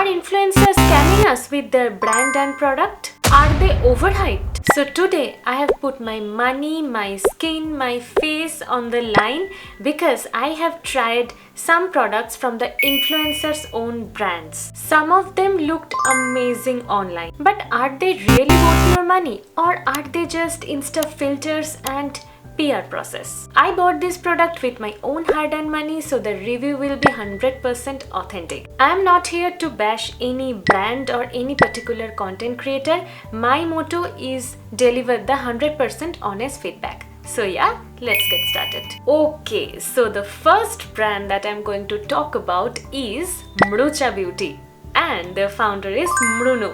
Are influencers scamming us with their brand and product? Are they overhyped? So today I have put my money, my skin, my face on the line because I have tried some products from the influencers' own brands. Some of them looked amazing online, but are they really worth your money, or are they just Insta filters and PR process? I bought this product with my own hard-earned money, so the review will be 100% authentic. I am not here to bash any brand or any particular content creator. My motto is deliver the 100% honest feedback. So yeah, let's get started. Okay, so the first brand that I'm going to talk about is Mrucha Beauty, and their founder is Mrunu.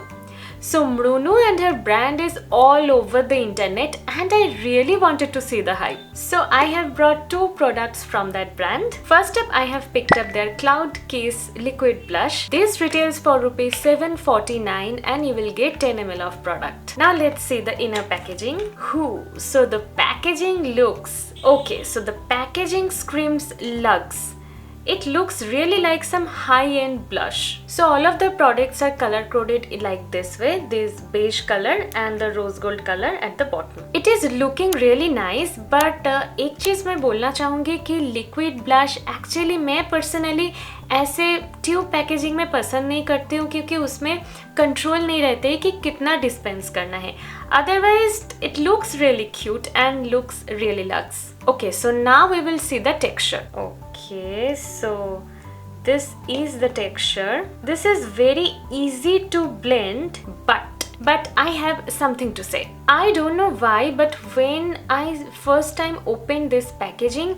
So Mrunu and her brand is all over the internet, and I really wanted to see the hype. So I have brought two products from that brand. First up, I have picked up their Cloud Kiss Liquid Blush. This retails for rupees 749 and you will get 10 ml of product. Now let's see the inner packaging. So the packaging looks okay. So the packaging screams luxe. It looks really like some high-end blush. So all of the products are color-coded like this way. This beige color and the rose gold color at the bottom. It is looking really nice, but एक चीज़ मैं बोलना चाहूँगी कि liquid blush actually मैं personally ऐसे tube packaging में पसंद नहीं करती हूँ, क्योंकि उसमें कंट्रोल नहीं रहते कि कितना डिस्पेंस करना है. Otherwise, it looks really cute and looks really luxe. Okay, so now we will see the texture. Okay, so this is the texture. This is very easy to blend, but I have something to say. I don't know why, but when I first time opened this packaging,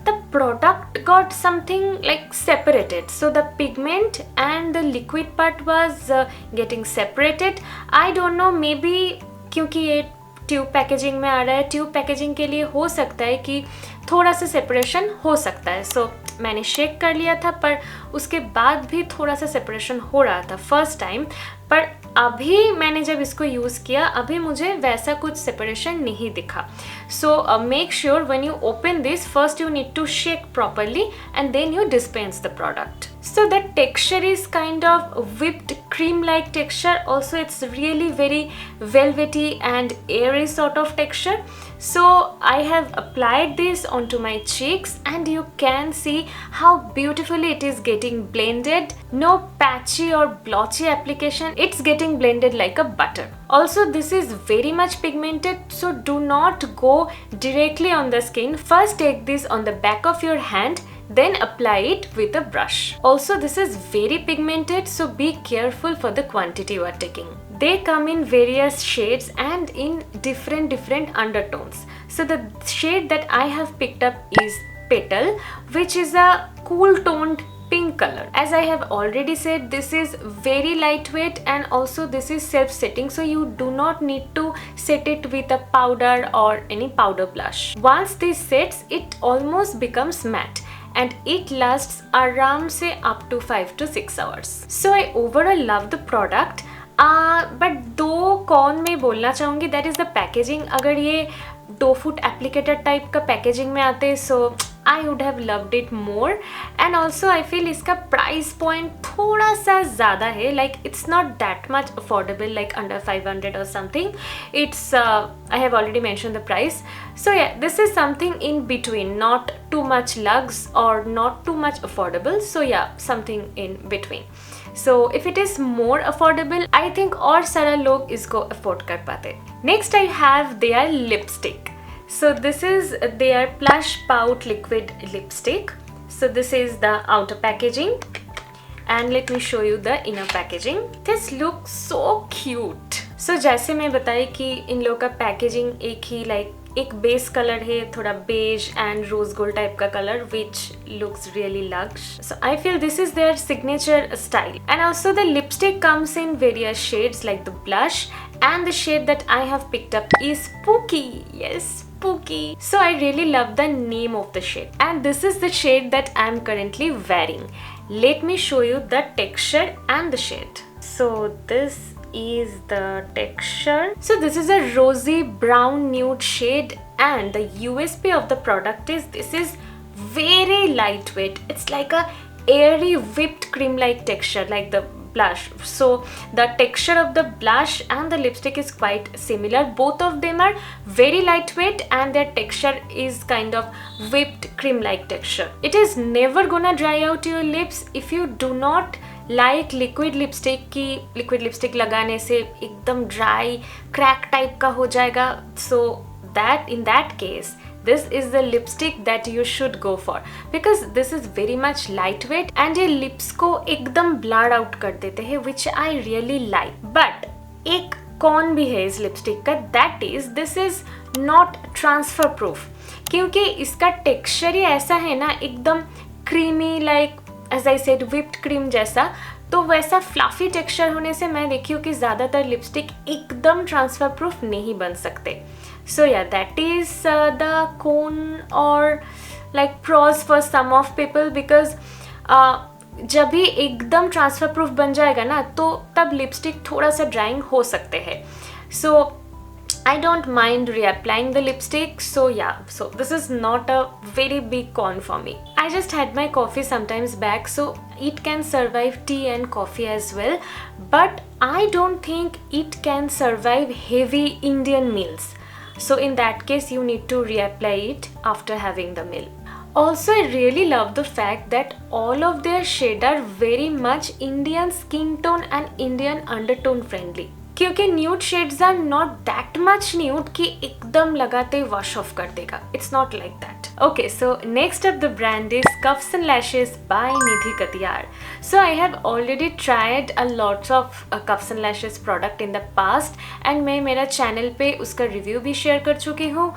the product got something like separated. So the pigment and the liquid part was getting separated. I don't know, maybe क्योंकि ये tube packaging में आ रहा है, tube packaging के लिए हो सकता है कि थोड़ा सा सेपरेशन हो सकता है. सो मैंने शेक कर लिया था, पर उसके बाद भी थोड़ा सा सेपरेशन हो रहा था फर्स्ट टाइम. पर अभी मैंने जब इसको यूज़ किया, अभी मुझे वैसा कुछ सेपरेशन नहीं दिखा. So make sure when you open this, first you need to shake properly and then you dispense the product. So the texture is kind of whipped cream-like texture. Also, it's really very velvety and airy sort of texture. So I have applied this onto my cheeks and you can see how beautifully it is getting blended. No patchy or blotchy application. It's getting blended like a butter. Also, this is very much pigmented, so do not go directly on the skin. First take this on the back of your hand, then apply it with a brush. Also, this is very pigmented, so be careful for the quantity you are taking. They come in various shades and in different undertones. So the shade that I have picked up is Petal, which is a cool toned pink color. As I have already said, this is very lightweight and also this is self-setting, so you do not need to set it with a powder or any powder blush. Once this sets, it almost becomes matte and it lasts around say up to 5 to 6 hours. So I overall love the product. But दो कौन में बोलना चाहूँगी, that is the packaging. अगर ये 2 foot applicator type का packaging में आते, so I would have loved it more. And also I feel इसका प्राइस पॉइंट थोड़ा सा ज़्यादा है. Like it's not that much affordable, like under 500 और something. It's I have already mention the price. So yeah, this is something in between, not too much luxe or not too much affordable. So yeah, something in between. So if it is more affordable, I think और सारा लोग इसको afford कर पाते. Next I have their lipstick. So this is their Plush Pout Liquid Lipstick. So this is the outer packaging. And let me show you the inner packaging. This looks so cute. So जैसे मैं बताई कि इन लोगों का packaging एक ही एक base colour है, थोड़ा beige and rose gold type का colour, which looks really luxe. So I feel this is their signature style. And also the lipstick comes in various shades like the blush, and the shade that I have picked up is Spooky. Yes, Spooky. So I really love the name of the shade, and this is the shade that I am currently wearing. Let me show you the texture and the shade. So this is the texture. So this is a rosy brown nude shade, and the USP of the product is this is very lightweight. It's like a airy whipped cream like texture, like the blush. So the texture of the blush and the lipstick is quite similar. Both of them are very lightweight and their texture is kind of whipped cream like texture. It is never gonna dry out your lips if you do not like liquid lipstick की liquid lipstick लगाने से एकदम dry crack type का हो जाएगा. So that in that case this is the lipstick that you should go for because this is very much lightweight and ये lips को एकदम blur out कर देते हैं, which I really like. But एक कौन भी है इस लिपस्टिक का, that is this is not transfer proof क्योंकि इसका टेक्सचर ही ऐसा है ना, एकदम creamy like as I said whipped cream जैसा. तो वैसा फ्लफी टेक्सचर होने से मैं देखी हूँ कि ज़्यादातर लिपस्टिक एकदम ट्रांसफर प्रूफ नहीं बन सकते. So yeah, that is the con or like pros for some of people because जब भी एकदम ट्रांसफर प्रूफ बन जाएगा ना तो तब लिपस्टिक थोड़ा सा ड्राइंग हो सकते हैं. So I don't mind reapplying the lipstick. So yeah, so this is not a very big con for me. I just had my coffee sometimes back, so it can survive tea and coffee as well. But I don't think it can survive heavy Indian meals. So in that case, you need to reapply it after having the meal. Also, I really love the fact that all of their shades are very much Indian skin tone and Indian undertone friendly. क्योंकि nude shades are not that much nude कि एकदम लगाते ही wash off कर देगा. It's not like that. Okay, so next up the brand is Cuffs and Lashes by Nidhi Katiyar. So I have already tried a lots of Cuffs and Lashes product in the past and मैं मेरा channel पे उसका review भी share कर चुकी हूँ.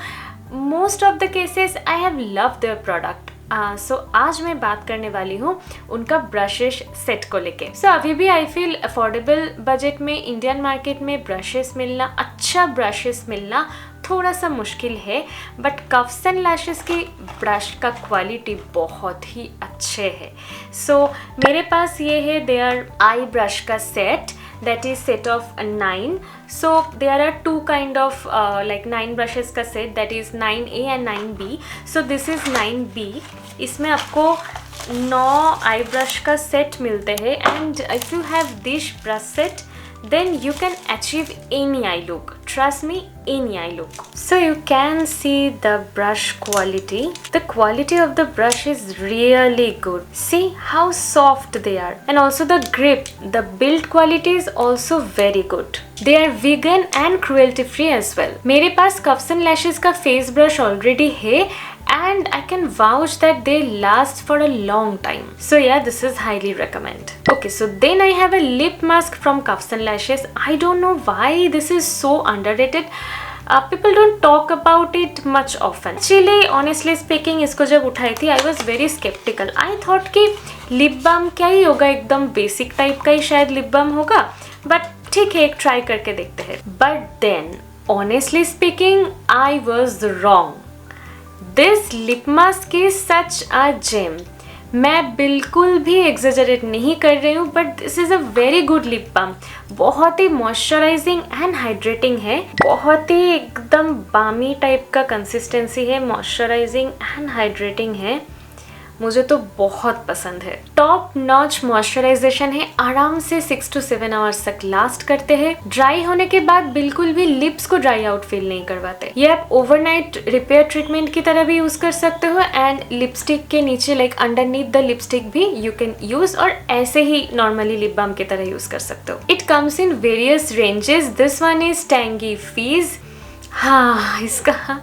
Most of the cases I have love their product. So आज मैं बात करने वाली हूँ उनका ब्रशेस सेट को लेके. सो अभी भी आई फील अफोर्डेबल बजट में इंडियन मार्केट में ब्रशेस मिलना, अच्छा ब्रशेस मिलना थोड़ा सा मुश्किल है. बट कफ्स एंड लैशेस की ब्रश का क्वालिटी बहुत ही अच्छे है. सो मेरे पास ये है देयर आई ब्रश का set that is set of 9. So there are two kind of like 9 brushes का set, that is 9A and 9B. So this is 9B. इसमें आपको 9 आई ब्रश का सेट मिलते हैं and if you have this brush set then you can achieve any eye look. Trust me, any eye look. So you can see the brush quality. The quality of the brush is really good. See how soft they are, and also the grip, the build quality is also very good. They are vegan and cruelty free as well. मेरे पास Cuffs and Lashes का face brush already है and I can vouch that they last for a long time. So yeah, this is highly recommend. Okay, so then I have a lip mask from Cuffs and Lashes. I don't know why this is so underrated. People don't talk about it much often. Actually, honestly speaking, इसको जब उठाई थी I was very skeptical. I thought कि lip balm क्या ही होगा, एकदम basic type का ही शायद lip balm होगा. But ठीक है, एक try करके देखते हैं. But then, honestly speaking, I was wrong. This lip mask is such a gem. मैं बिल्कुल भी एग्जेजरेट नहीं कर रही हूँ, but this is a very good lip balm. बहुत ही मॉइस्चराइजिंग एंड हाइड्रेटिंग है, बहुत ही एकदम बामी टाइप का कंसिस्टेंसी है, मॉइस्चराइजिंग एंड हाइड्रेटिंग है. मुझे तो बहुत पसंद है. टॉप नॉच मॉइस्चराइजेशन है, आराम से 6 to 7 आवर्स तक लास्ट करते हैं. ड्राई होने के बाद बिल्कुल भी लिप्स को ड्राई आउट फील नहीं करवाते. ये आप ओवरनाइट रिपेयर ट्रीटमेंट की तरह भी यूज कर सकते हो एंड लिपस्टिक के नीचे लाइक अंडरनीथ द लिपस्टिक भी यू कैन यूज, और ऐसे ही नॉर्मली लिप बाम की तरह यूज कर सकते हो. It comes in various ranges. This one is tangy fees. हाँ, इसका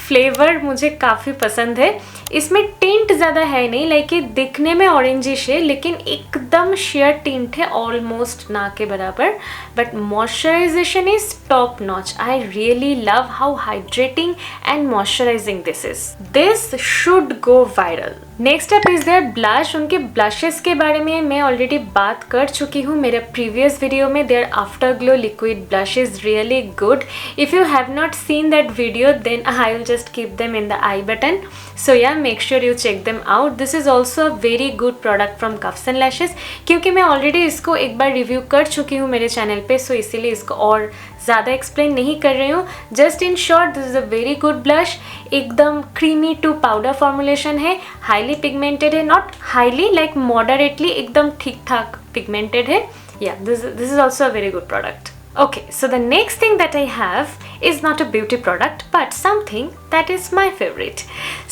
फ्लेवर मुझे काफ़ी पसंद है. इसमें टिंट ज़्यादा है नहीं, लाइक ये दिखने में ऑरेंजिश है लेकिन एकदम शेयर टिंट है, ऑलमोस्ट ना के बराबर. But moisturisation is top notch. I really love how hydrating and moisturising this is. This should go viral. Next up is their blush. उनके ब्लशेस के बारे में मैं ऑलरेडी बात कर चुकी हूँ मेरे प्रीवियस वीडियो में. Their afterglow liquid blush is really good. If you have not seen that video then I will just keep them in the I button. So yeah, make sure you check them out. This is also a very good product from Cuffs and Lashes. क्योंकि मैं already इसको एक बार review कर चुकी हूँ मेरे channel पे, सो इसीलिए इसको और ज़्यादा एक्सप्लेन नहीं कर रही हूँ. Just in short, this is a very good blush. एकदम क्रीमी टू पाउडर फॉर्मुलेशन है, हाईली पिगमेंटेड है, नॉट हाईली, लाइक मॉडरेटली एकदम ठीक ठाक पिगमेंटेड है. Yeah, this is also a very good product. Okay, so the next thing that I have is not a beauty product but something that is my favorite.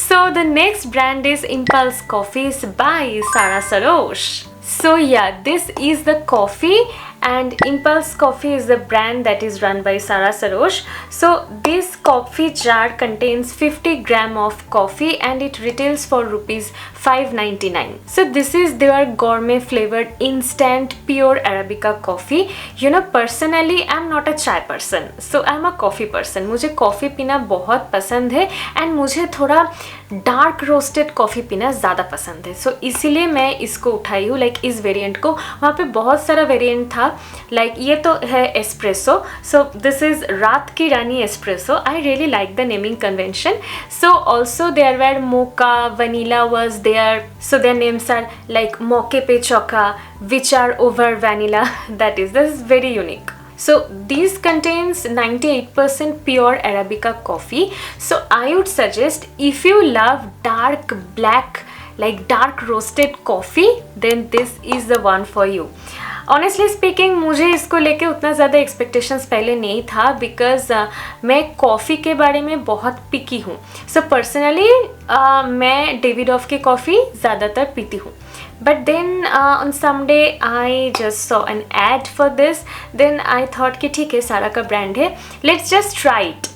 So the next brand is Impulse Coffees by Sara Sarosh. So yeah, this is the coffee, and Impulse Coffee is the brand that is run by Sara Sarosh. So this coffee jar contains 50 gram of coffee and it retails for rupees 599. So this is their gourmet flavored instant pure Arabica coffee. You know, personally I'm not a chai person, so I'm a coffee person. मुझे coffee पीना बहुत पसंद है and मुझे थोड़ा dark roasted coffee पीना ज़्यादा पसंद है. सो इसीलिए मैं इसको उठाई हूँ, लाइक इस वेरिएंट को. वहाँ पे बहुत सारा वेरिएंट था, लाइक ये तो है एस्प्रेसो. सो दिस इज़ रात की रानी espresso. I really like the naming convention. So also there were mocha, vanilla was there. So their names are like Moke Pe Choka, which are over vanilla. This is very unique. So these contains 98% pure Arabica coffee. So I would suggest, if you love dark black, like dark roasted coffee, then this is the one for you. Honestly speaking, मुझे इसको लेके उतना ज़्यादा expectations पहले नहीं था, because मैं coffee के बारे में बहुत पिकी हूँ. सो पर्सनली मैं डेविडॉफ की कॉफ़ी ज़्यादातर पीती हूँ. But then on some day I just saw an ad for this. Then I thought कि ठीक है, सारा का ब्रांड है, let's just try it.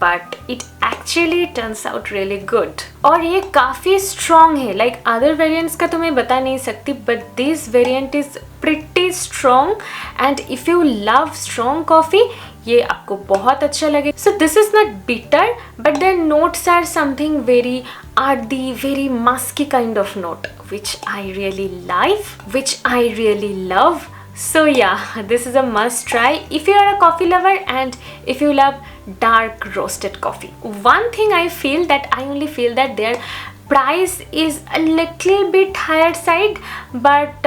But it actually turns out really good. और ये काफ़ी स्ट्रॉन्ग है, लाइक अदर वेरिएंट्स का तो मैं बता नहीं सकती, but this variant is pretty strong. And if you love strong coffee, ये आपको बहुत अच्छा लगे. So this is not bitter, but their notes are something very earthy, very musky kind of note, which I really like, which I really love. So yeah, this is a must try if you are a coffee lover and if you love dark roasted coffee. One thing I feel that I only feel that their price is a little bit higher side, but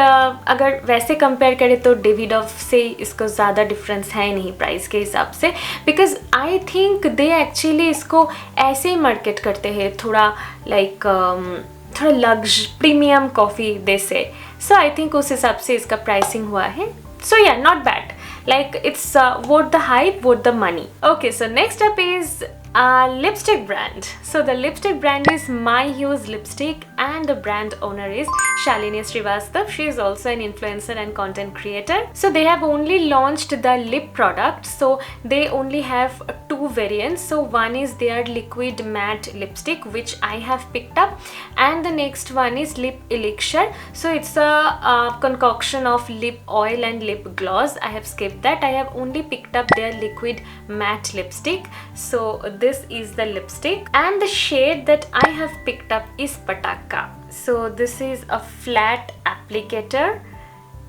अगर वैसे compare करें तो Davidoff से इसको ज़्यादा difference है नहीं price के हिसाब से, because I think they actually इसको ऐसे ही मार्केट करते हैं, थोड़ा लाइक थोड़ा लग्ज प्रीमियम कॉफ़ी दे से. सो आई थिंक उस हिसाब से इसका प्राइसिंग हुआ है. सो या, not bad. Like it's worth the hype, worth the money. Okay, so next up is lipstick brand. So the lipstick brand is My Hues Lipstick and the brand owner is Shalini Srivastav. She is also an influencer and content creator. So they have only launched the lip product. So they only have two variants. So one is their liquid matte lipstick, which I have picked up, and the next one is lip elixir. So it's a concoction of lip oil and lip gloss. I have skipped that. I have only picked up their liquid matte lipstick. So this is the lipstick, and the shade that I have picked up is Pataka. So this is a flat applicator,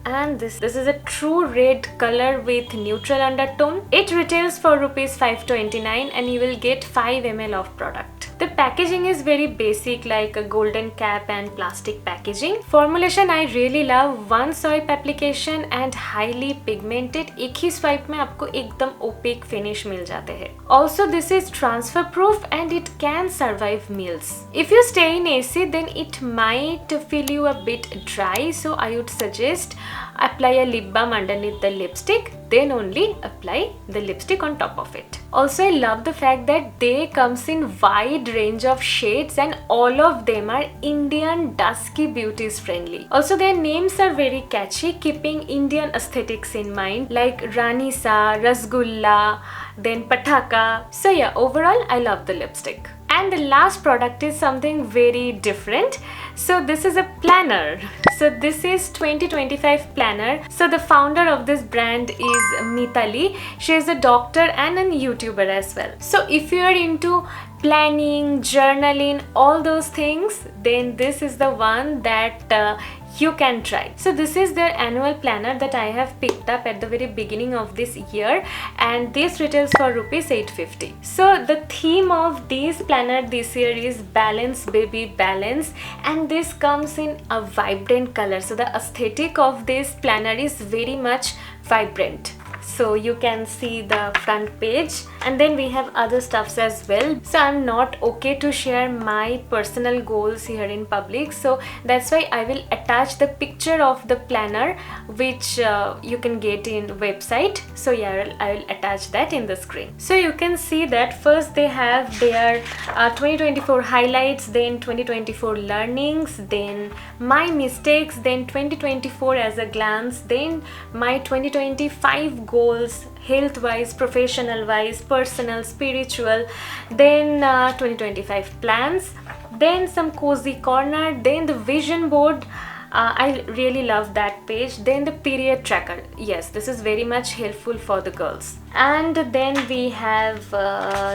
and this is a true red color with neutral undertone. It retails for rupees 529 and you will get 5 ml of product. The packaging is very basic, like a golden cap and plastic packaging. Formulation I really love. One swipe application and highly pigmented. एक ही swipe में आपको एकदम opaque finish मिल जाते हैं. Also this is transfer proof and it can survive meals. If you stay in AC, then it might feel you a bit dry. So I would suggest apply a lip balm underneath the lipstick, then only apply the lipstick on top of it. Also, I love the fact that they comes in wide range of shades and all of them are Indian dusky beauties friendly. Also, their names are very catchy, keeping Indian aesthetics in mind, like Ranisa, Rasgulla, then Pataka. So yeah, overall I love the lipstick. And the last product is something very different. So this is a planner. So this is 2025 planner. So the founder of this brand is Mitali. She is a doctor and a YouTuber as well. So if you are into planning, journaling, all those things, then this is the one that you can try. So this is their annual planner that I have picked up at the very beginning of this year, and this retails for rupees 850. So the theme of this planner this year is balance baby balance, and this comes in a vibrant color. So the aesthetic of this planner is very much vibrant. so you can see the front page, and then we have other stuffs as well. So I'm not okay to share my personal goals here in public, so that's why I will attach the picture of the planner which you can get in website. So yeah, I will attach that in the screen. So you can see that first they have their 2024 highlights, then 2024 learnings, then my mistakes, then 2024 as a glance, then my 2025 goals, health wise, professional wise, personal, spiritual, then 2025 plans, then some cozy corner, then the vision board. I really love that page. Then the period tracker. Yes, this is very much helpful for the girls. And then we have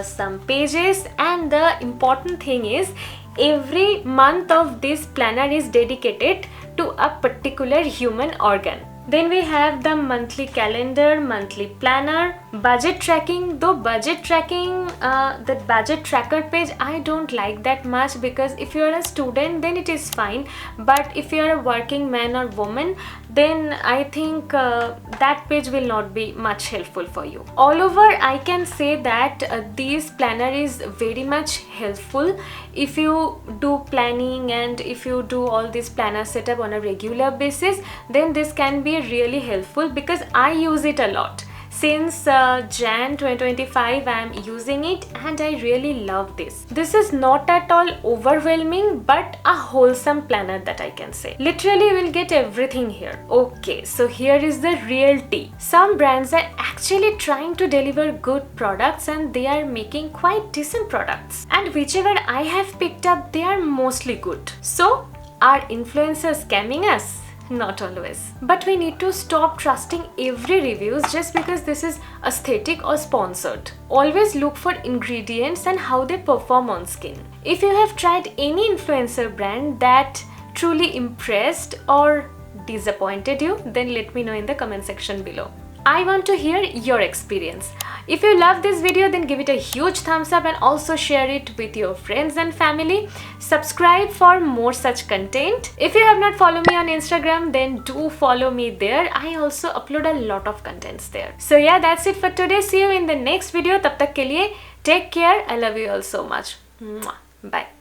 some pages, and the important thing is every month of this planner is dedicated to a particular human organ. Then we have the monthly calendar, monthly planner, budget tracking. Though budget tracking, the budget tracker page, I don't like that much, because if you are a student then it is fine, but if you are a working man or woman, then I think that page will not be much helpful for you. All over, I can say that this planner is very much helpful if you do planning, and if you do all this planner setup on a regular basis, then this can be really helpful, because I use it a lot. Since Jan 2025 I am using it, and I really love this. This is not at all overwhelming, but a wholesome planner, that I can say. Literally you will get everything here. Okay, so here is the real tea. Some brands are actually trying to deliver good products, and they are making quite decent products, and whichever I have picked up, they are mostly good. So are influencers scamming us? Not always. But we need to stop trusting every reviews just because this is aesthetic or sponsored. Always look for ingredients and how they perform on skin. If you have tried any influencer brand that truly impressed or disappointed you, then let me know in the comment section below. I want to hear your experience. If you love this video, then give it a huge thumbs up, and also share it with your friends and family. Subscribe for more such content. If you have not followed me on Instagram, then do follow me there. I also upload a lot of contents there. So yeah, that's it for today. See you in the next video. Tab tak ke liye take care. I love you all so much. Mwah. Bye.